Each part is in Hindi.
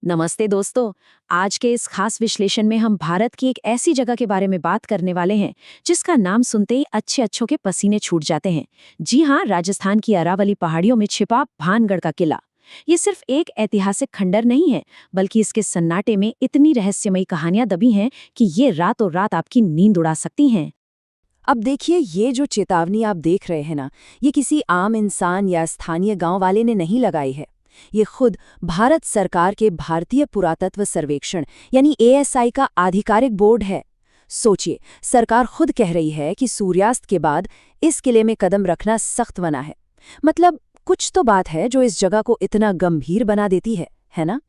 नमस्ते दोस्तों। आज के इस खास विश्लेषण में हम भारत की एक ऐसी जगह के बारे में बात करने वाले हैं जिसका नाम सुनते ही अच्छे अच्छों के पसीने छूट जाते हैं। जी हाँ, राजस्थान की अरावली पहाड़ियों में छिपा भानगढ़ का किला। ये सिर्फ एक ऐतिहासिक खंडर नहीं है, बल्कि इसके सन्नाटे में इतनी रहस्यमयी कहानियां दबी हैं कि ये रातों रात आपकी नींद उड़ा सकती हैं। अब देखिए, ये जो चेतावनी आप देख रहे हैं ना, ये किसी आम इंसान या स्थानीय गांव वाले ने नहीं लगाई है। ये खुद भारत सरकार के भारतीय पुरातत्व सर्वेक्षण यानी एएसआई का आधिकारिक बोर्ड है। सोचिए, सरकार खुद कह रही है कि सूर्यास्त के बाद इस किले में कदम रखना सख्त मना है। मतलब कुछ तो बात है जो इस जगह को इतना गंभीर बना देती है ना?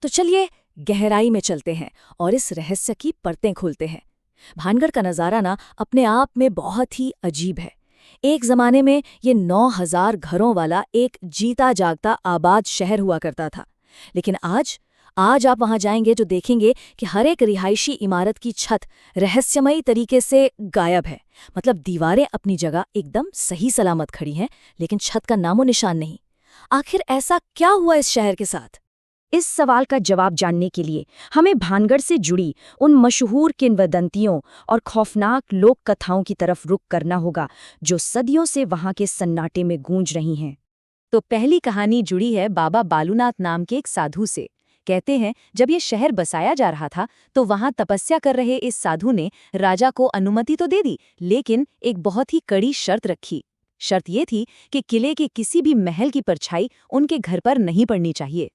तो चलिए गहराई में चलते हैं और इस रहस्य की परतें खोलते हैं। भानगढ़ का नज़ारा ना अपने आप में बहुत ही अजीब है। एक ज़माने में ये 9,000 घरों वाला एक जीता जागता आबाद शहर हुआ करता था। लेकिन आज आप वहां जाएंगे तो देखेंगे कि हर एक रिहायशी इमारत की छत रहस्यमयी तरीके से गायब है। मतलब दीवारें अपनी जगह एकदम सही सलामत खड़ी हैं, लेकिन छत का नामो निशान नहीं। आखिर ऐसा क्या हुआ इस शहर के साथ? इस सवाल का जवाब जानने के लिए हमें भानगढ़ से जुड़ी उन मशहूर किंवदंतियों और खौफनाक लोक कथाओं की तरफ रुख करना होगा जो सदियों से वहां के सन्नाटे में गूंज रही हैं। तो पहली कहानी जुड़ी है बाबा बालूनाथ नाम के एक साधु से। कहते हैं, जब ये शहर बसाया जा रहा था तो वहां तपस्या कर रहे इस साधु ने राजा को अनुमति तो दे दी, लेकिन एक बहुत ही कड़ी शर्त रखी। शर्त ये थी कि किले के किसी भी महल की परछाई उनके घर पर नहीं पड़नी चाहिए।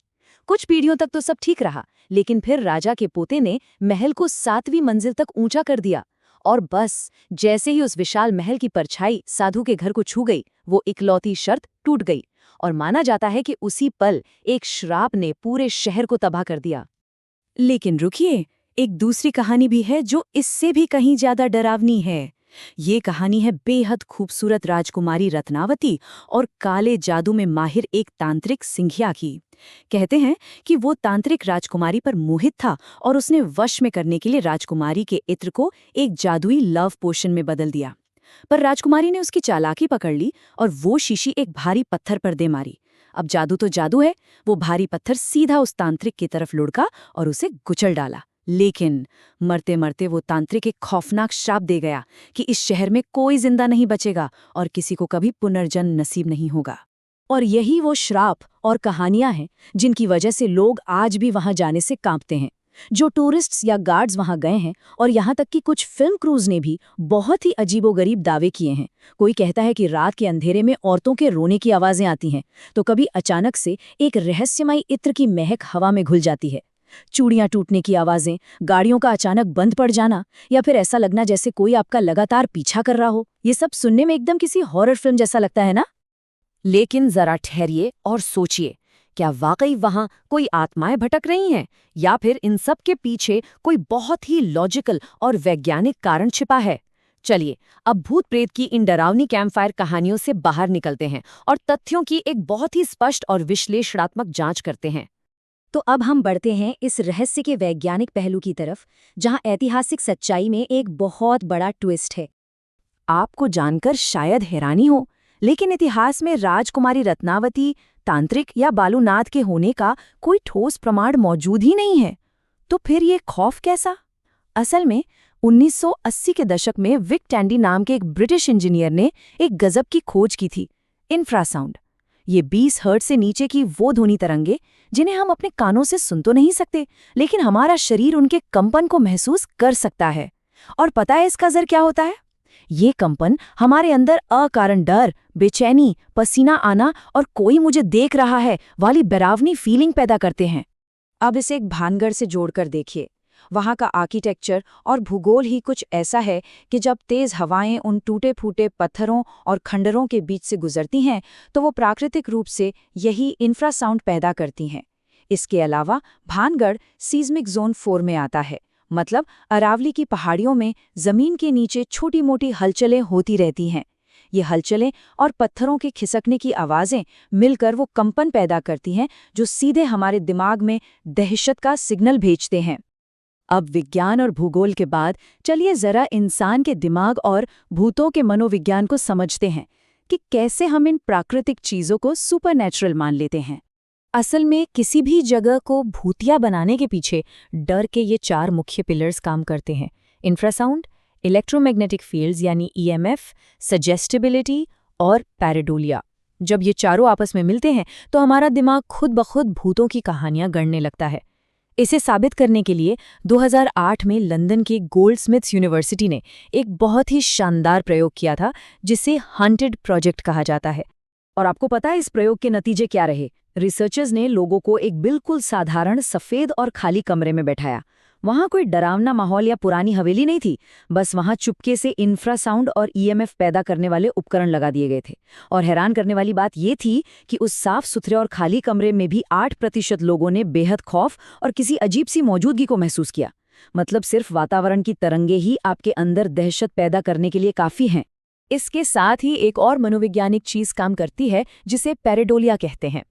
कुछ पीढ़ियों तक तो सब ठीक रहा, लेकिन फिर राजा के पोते ने महल को 7वीं मंजिल तक ऊंचा कर दिया। और बस जैसे ही उस विशाल महल की परछाई साधु के घर को छू गई, वो इकलौती शर्त टूट गई। और माना जाता है कि उसी पल एक श्राप ने पूरे शहर को तबाह कर दिया। लेकिन रुकिए, एक दूसरी कहानी भी है जो इससे भी कहीं ज्यादा डरावनी है। ये कहानी है बेहद खूबसूरत राजकुमारी रत्नावती और काले जादू में माहिर एक तांत्रिक सिंघिया की। कहते हैं कि वो तांत्रिक राजकुमारी पर मोहित था और उसने वश में करने के लिए राजकुमारी के इत्र को एक जादुई लव पोशन में बदल दिया। पर राजकुमारी ने उसकी चालाकी पकड़ ली और वो शीशी एक भारी पत्थर पर दे मारी। अब जादू तो जादू है, वो भारी पत्थर सीधा उस तांत्रिक की तरफ लुढ़का और उसे कुचल डाला। लेकिन मरते मरते वो तांत्रिक एक खौफनाक श्राप दे गया कि इस शहर में कोई जिंदा नहीं बचेगा और किसी को कभी पुनर्जन्म नसीब नहीं होगा। और यही वो श्राप और कहानियां हैं जिनकी वजह से लोग आज भी वहां जाने से कांपते हैं। जो टूरिस्ट्स या गार्ड्स वहां गए हैं, और यहाँ तक कि कुछ फिल्म क्रूज ने भी बहुत ही अजीबोगरीब दावे किए हैं। कोई कहता है कि रात के अंधेरे में औरतों के रोने की आवाजें आती हैं, तो कभी अचानक से एक रहस्यमयी इत्र की महक हवा में घुल जाती है। चूड़ियां टूटने की आवाजें, गाड़ियों का अचानक बंद पड़ जाना, या फिर ऐसा लगना जैसे कोई आपका लगातार पीछा कर रहा हो। ये सब सुनने में एकदम किसी हॉरर फिल्म जैसा लगता है ना? लेकिन जरा ठहरिए और सोचिए, क्या वाकई वहां कोई आत्माएं भटक रही हैं, या फिर इन सब के पीछे कोई बहुत ही लॉजिकल और वैज्ञानिक कारण छिपा है? चलिए, अब भूत प्रेत की इन डरावनी कैंपफायर कहानियों से बाहर निकलते हैं और तथ्यों की एक बहुत ही स्पष्ट और विश्लेषणात्मक जांच करते हैं। तो अब हम बढ़ते हैं इस रहस्य के वैज्ञानिक पहलू की तरफ, जहां ऐतिहासिक सच्चाई में एक बहुत बड़ा ट्विस्ट है। आपको जानकर शायद हैरानी हो, लेकिन इतिहास में राजकुमारी रत्नावती तांत्रिक या बालूनाथ के होने का कोई ठोस प्रमाण मौजूद ही नहीं है। तो फिर ये खौफ कैसा? असल में 1980 के दशक में विक टैंडी नाम के एक ब्रिटिश इंजीनियर ने एक गजब की खोज की थी, इंफ्रासाउंड। ये 20 हर्ट्ज से नीचे की वो ध्वनि तरंगे जिन्हें हम अपने कानों से सुन तो नहीं सकते, लेकिन हमारा शरीर उनके कंपन को महसूस कर सकता है। और पता है इसका असर क्या होता है? ये कंपन हमारे अंदर अकारण डर, बेचैनी, पसीना आना और कोई मुझे देख रहा है वाली डरावनी फीलिंग पैदा करते हैं। अब इसे एक भानगढ़ से जोड़कर देखिए। वहाँ का आर्किटेक्चर और भूगोल ही कुछ ऐसा है कि जब तेज हवाएं उन टूटे फूटे पत्थरों और खंडरों के बीच से गुजरती हैं, तो वो प्राकृतिक रूप से यही इंफ्रासाउंड पैदा करती हैं। इसके अलावा भानगढ़ सीस्मिक जोन 4 में आता है। मतलब अरावली की पहाड़ियों में जमीन के नीचे छोटी मोटी हलचलें होती रहती हैं। ये हलचलें और पत्थरों के खिसकने की आवाजें मिलकर वो कंपन पैदा करती हैं जो सीधे हमारे दिमाग में दहशत का सिग्नल भेजते हैं। अब विज्ञान और भूगोल के बाद चलिए जरा इंसान के दिमाग और भूतों के मनोविज्ञान को समझते हैं कि कैसे हम इन प्राकृतिक चीजों को सुपरनैचुरल मान लेते हैं। असल में किसी भी जगह को भूतिया बनाने के पीछे डर के ये 4 मुख्य पिलर्स काम करते हैं: इंफ्रासाउंड, इलेक्ट्रोमैग्नेटिक फील्ड्स यानी ईएमएफ, सजेस्टिबिलिटी और पैरेडोलिया। जब ये चारों आपस में मिलते हैं तो हमारा दिमाग खुद ब खुद भूतों की कहानियां गढ़ने लगता है। इसे साबित करने के लिए 2008 में लंदन के गोल्डस्मिथ्स यूनिवर्सिटी ने एक बहुत ही शानदार प्रयोग किया था, जिसे हंटेड प्रोजेक्ट कहा जाता है। और आपको पता है इस प्रयोग के नतीजे क्या रहे? रिसर्चर्स ने लोगों को एक बिल्कुल साधारण सफेद और खाली कमरे में बैठाया। वहां कोई डरावना माहौल या पुरानी हवेली नहीं थी, बस वहां चुपके से इंफ्रासाउंड और ईएमएफ पैदा करने वाले उपकरण लगा दिए गए थे। और हैरान करने वाली बात ये थी कि उस साफ सुथरे और खाली कमरे में भी 8% लोगों ने बेहद खौफ और किसी अजीब सी मौजूदगी को महसूस किया। मतलब सिर्फ वातावरण की तरंगे ही आपके अंदर दहशत पैदा करने के लिए काफी हैं। इसके साथ ही एक और मनोवैज्ञानिक चीज काम करती है, जिसे पैरेडोलिया कहते हैं।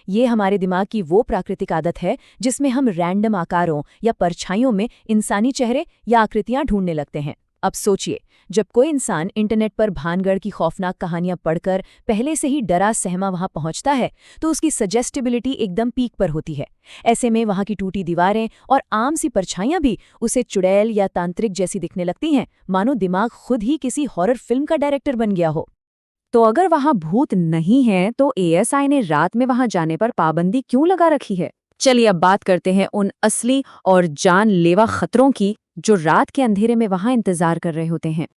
ये हमारे दिमाग की वो प्राकृतिक आदत है जिसमें हम रैंडम आकारों या परछाइयों में इंसानी चेहरे या आकृतियां ढूंढने लगते हैं। अब सोचिए, जब कोई इंसान इंटरनेट पर भानगढ़ की खौफनाक कहानियां पढ़कर पहले से ही डरा सहमा वहां पहुंचता है, तो उसकी सजेस्टिबिलिटी एकदम पीक पर होती है। ऐसे में वहां की टूटी दीवारें और आम सी परछाइयां भी उसे चुड़ैल या तांत्रिक जैसी दिखने लगती हैं, मानो दिमाग खुद ही किसी हॉरर फिल्म का डायरेक्टर बन गया हो। तो अगर वहां भूत नहीं है तो एएसआई ने रात में वहां जाने पर पाबंदी क्यों लगा रखी है? चलिए अब बात करते हैं उन असली और जानलेवा खतरों की जो रात के अंधेरे में वहां इंतजार कर रहे होते हैं।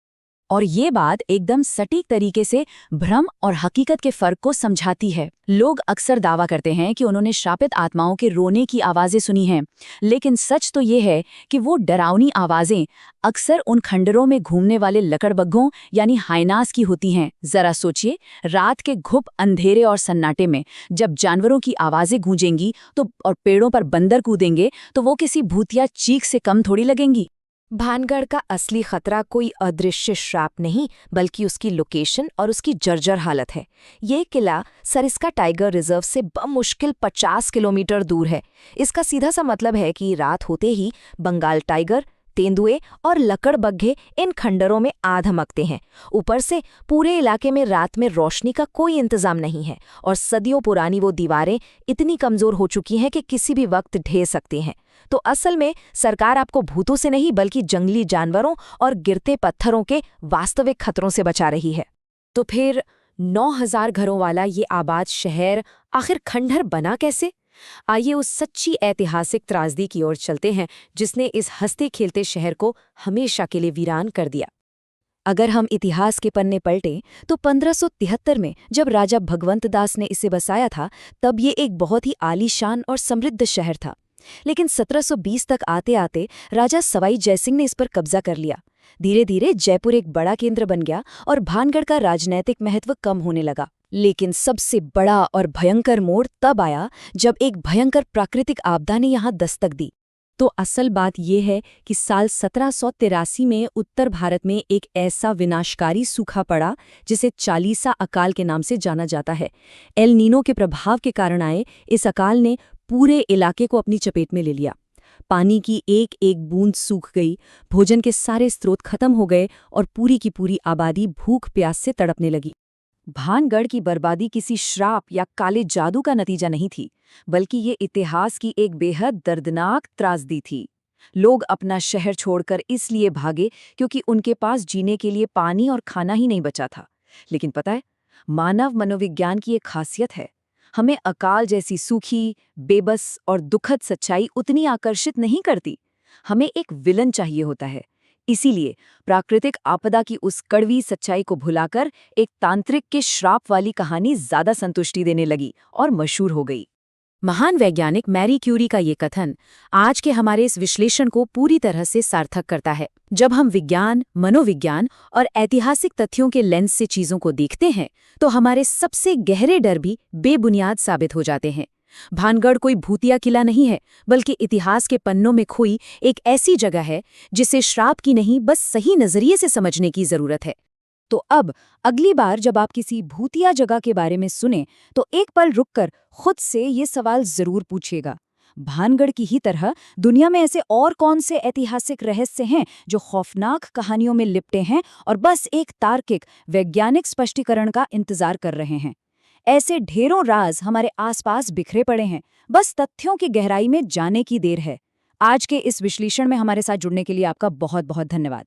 और ये बात एकदम सटीक तरीके से भ्रम और हकीकत के फर्क को समझाती है। लोग अक्सर दावा करते हैं कि उन्होंने श्रापित आत्माओं के रोने की आवाज़ें सुनी हैं, लेकिन सच तो ये है कि वो डरावनी आवाज़ें अक्सर उन खंडरों में घूमने वाले लकड़बग्घों यानी हाइनास की होती हैं। जरा सोचिए, रात के घुप अंधेरे और सन्नाटे में जब जानवरों की आवाज़ें गूंजेंगी और पेड़ों पर बंदर कूदेंगे तो वो किसी भूतिया चीख से कम थोड़ी लगेंगी। भानगढ़ का असली खतरा कोई अदृश्य श्राप नहीं, बल्कि उसकी लोकेशन और उसकी जर्जर हालत है। ये किला सरिस्का टाइगर रिजर्व से बमुश्किल 50 किलोमीटर दूर है। इसका सीधा सा मतलब है कि रात होते ही बंगाल टाइगर, तेंदुए और लकड़बग्घे इन खंडरों में आ धमकते हैं। ऊपर से पूरे इलाके में रात में रोशनी का कोई इंतजाम नहीं है और सदियों पुरानी वो दीवारें इतनी कमजोर हो चुकी हैं कि किसी भी वक्त ढह सकती हैं। तो असल में सरकार आपको भूतों से नहीं, बल्कि जंगली जानवरों और गिरते पत्थरों के वास्तविक खतरों से बचा रही है। तो फिर 9000 घरों वाला ये आबाद शहर आखिर खंडहर बना कैसे? आइए उस सच्ची ऐतिहासिक त्रासदी की ओर चलते हैं जिसने इस हंसते खेलते शहर को हमेशा के लिए वीरान कर दिया। अगर हम इतिहास के पन्ने पलटें तो 1573 में जब राजा भगवंत दास ने इसे बसाया था, तब ये एक बहुत ही आलीशान और समृद्ध शहर था। लेकिन 1720 तक आते आते राजा सवाई जयसिंह ने इस पर कब्जा कर लिया। धीरे धीरे जयपुर एक बड़ा केंद्र बन गया और भानगढ़ का राजनैतिक महत्व कम होने लगा। लेकिन सबसे बड़ा और भयंकर मोड़ तब आया जब एक भयंकर प्राकृतिक आपदा ने यहाँ दस्तक दी। तो असल बात यह है कि साल 1783 में उत्तर भारत में एक ऐसा विनाशकारी सूखा पड़ा जिसे चालीसा अकाल के नाम से जाना जाता है। एल नीनो के प्रभाव के कारण आए इस अकाल ने पूरे इलाके को अपनी चपेट में ले लिया। पानी की एक एक बूंद सूख गई, भोजन के सारे स्रोत खत्म हो गए और पूरी की पूरी आबादी भूख प्यास से तड़पने लगी। भानगढ़ की बर्बादी किसी श्राप या काले जादू का नतीजा नहीं थी, बल्कि ये इतिहास की एक बेहद दर्दनाक त्रासदी थी। लोग अपना शहर छोड़कर इसलिए भागे क्योंकि उनके पास जीने के लिए पानी और खाना ही नहीं बचा था। लेकिन पता है, मानव मनोविज्ञान की एक खासियत है, हमें अकाल जैसी सूखी, बेबस और दुखद सच्चाई उतनी आकर्षित नहीं करती। हमें एक विलन चाहिए होता है। इसीलिए प्राकृतिक आपदा की उस कड़वी सच्चाई को भुलाकर एक तांत्रिक के श्राप वाली कहानी ज्यादा संतुष्टि देने लगी और मशहूर हो गई। महान वैज्ञानिक मैरी क्यूरी का ये कथन आज के हमारे इस विश्लेषण को पूरी तरह से सार्थक करता है। जब हम विज्ञान, मनोविज्ञान और ऐतिहासिक तथ्यों के लेंस से चीजों को देखते हैं, तो हमारे सबसे गहरे डर भी बेबुनियाद साबित हो जाते हैं। भानगढ़ कोई भूतिया किला नहीं है, बल्कि इतिहास के पन्नों में खोई एक ऐसी जगह है जिसे श्राप की नहीं, बस सही नजरिए से समझने की जरूरत है। तो अब अगली बार जब आप किसी भूतिया जगह के बारे में सुने, तो एक पल रुककर खुद से ये सवाल जरूर पूछिएगा, भानगढ़ की ही तरह दुनिया में ऐसे और कौन से ऐतिहासिक रहस्य हैं जो खौफनाक कहानियों में लिपटे हैं और बस एक तार्किक, वैज्ञानिक स्पष्टीकरण का इंतजार कर रहे हैं? ऐसे ढेरों राज हमारे आसपास बिखरे पड़े हैं, बस तथ्यों की गहराई में जाने की देर है। आज के इस विश्लेषण में हमारे साथ जुड़ने के लिए आपका बहुत बहुत धन्यवाद।